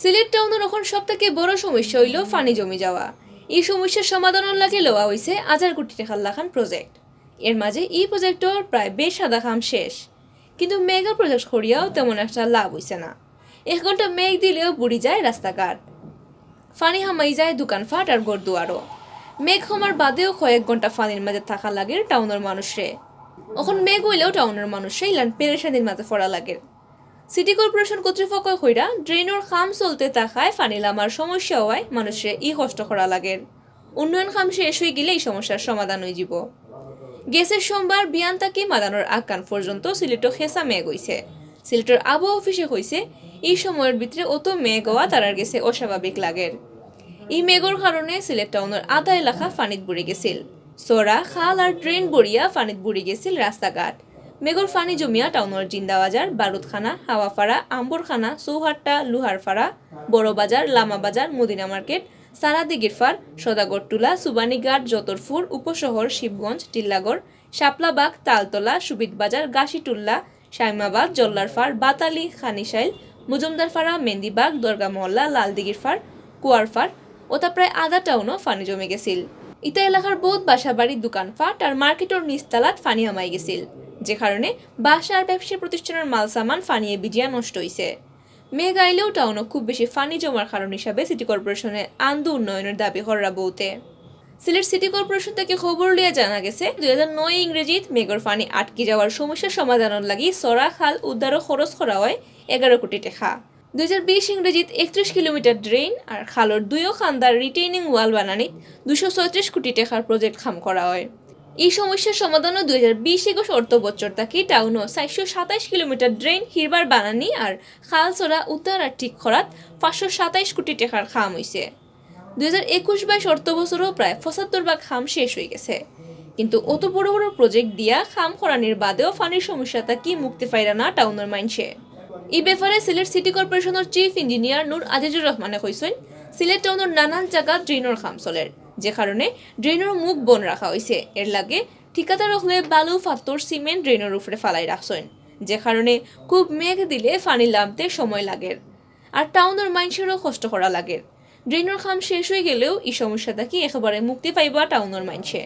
সিলেট টাউনের এখন সবথেকে বড় সমস্যা হইল পানি জমি যাওয়া। এই সমস্যার সমাধানের লাগে লওয়া হয়েছে 1000 কোটি টাকার লাখান প্রজেক্ট। এর মাঝে এই প্রজেক্টর প্রায় 20 কাম শেষ, কিন্তু মেগা প্রজেক্ট করিয়াও তেমন একটা লাভ হইছে না। 1 ঘন্টা মেঘ দিলেও বুড়ি যায় রাস্তাঘাট, ফানি হামাই যায় দোকানপাট আর গড়দুয়ারও। মেঘ হমার বাদেও কয়েক ঘন্টা ফানির মাঝে থাকা লাগে টাউনের মানুষরে। এখন মেঘ হইলেও টাউনের মানুষরে ইলান পেরেশানির মাঝে পড়া লাগে। সিটি কর্পোরেশন কর্তৃপক্ষ কইরা ড্রেনের কাম চলতে থাকায় পানি লামার সমস্যা হওয়ায় মানুষের ই কষ্ট করা লাগে। উন্নয়ন কাম শেষ হয়ে গেলে এই সমস্যার সমাধান হয়ে যাব। গেছের সোমবার বিয়ান তাকি মাদানোর আকান পর্যন্ত সিলেটও খেসা মেঘ হইছে। সিলেটের আবহাওয়া অফিসে কইছে এই সময়ের ভিতরে অত মেঘ হওয়া তারার গেছে অস্বাভাবিক লাগে। এই মেঘর কারণে সিলেট টাউনের আধা এলাকা পানিত বুড়ে গেছিল। সোরা খাল আর ড্রেন বড়িয়া পানিত বুড়ে গেছিল রাস্তাঘাট। মেঘর ফানি জমিয়া টাউনের জিন্দাবাজার, বারুদখানা, হাওয়াপাড়া, আম্বরখানা, চৌহাট্টা, লোহারপাড়া, বড় বাজার, লামা বাজার, মদিনা মার্কেট, সারাদিগিরফার, সদাগরটুলা, সুবানীঘাট, যতরপুর, উপশহর, শিবগঞ্জ, টিল্লাগড়, শাপলাবাগ, তালতলা, সুবিদবাজার, গাছিটুল্লা, সাইমাবাদ, জল্লারফার, বাতালি, খানিশাইল, মুজুমদারপাড়া, মেন্দিবাগ, দরগা মহল্লা, লালদিগিরফার, কুয়ারফার ওটা প্রায় আধা টাউনও ফানি জমে গেছিল। ইতা এলাকার বহুত বাসা বাড়ির দোকানপাট আর মার্কেটের নিচতলাত ফানি হামাই গেছিল, যে কারণে বাসা আর ব্যবসায়ী প্রতিষ্ঠানের মাল সামান ফানিয়ে বিজিয়া নষ্ট হয়েছে। মেঘ আইলেও টাউনও খুব বেশি ফানি জমার কারণ হিসাবে সিটি কর্পোরেশনের আন্দু উন্নয়নের দাবি করা বউতে। সিলেট সিটি কর্পোরেশন থেকে খবর লিয়ে জানা গেছে 2009 ইংরেজিত মেঘর ফানি আটকে যাওয়ার সমস্যার সমাধানের লাগি সরা খাল উদ্ধারও খরচ করা হয় 11 কোটি টাকা। 2020 ইংরেজিত 31 কিলোমিটার ড্রেন আর খালর 2 খান্দার রিটেইনিং ওয়াল বানানিত 236 কোটি টাকার প্রজেক্ট খাম করা হয়। এই সমস্যার সমাধানও 2020-21 অর্থ বছর থাকি টাউনও 427 কিলোমিটার ড্রেন হিরবার বানানি আর খাল চড়া উদ্ধার আর ঠিক করাত 527 কোটি টাকার খাম হয়েছে। 2021-22 অর্থ বছরও প্রায় 75 খাম শেষ হয়ে গেছে, কিন্তু অত বড় বড় প্রজেক্ট দিয়া খাম করানির বাদেও ফানির সমস্যাটা কি মুক্তি পাইরা না টাউনের মাইনসে। এই ব্যাপারে সিলেট সিটি কর্পোরেশনের চিফ ইঞ্জিনিয়ার নূর আজিজুর রহমানে কইছেন সিলেট টাউনের নানান জায়গা ড্রেনের খাম চলের, যে কারণে ড্রেনের মুখ বন রাখা হয়েছে। এর লাগে ঠিকাদার হলে বালু, পাথর, সিমেন্ট ড্রেনের উপরে ফালাই রাখছেন, যে কারণে খুব মেঘ দিলে ফানি লামতে সময় লাগে আর টাউনের মাইনসেরও কষ্ট করা লাগে। ড্রেনের খাম শেষ হয়ে গেলেও এই সমস্যাটা কি একেবারে মুক্তি পাইবা টাউনের মাইনসে।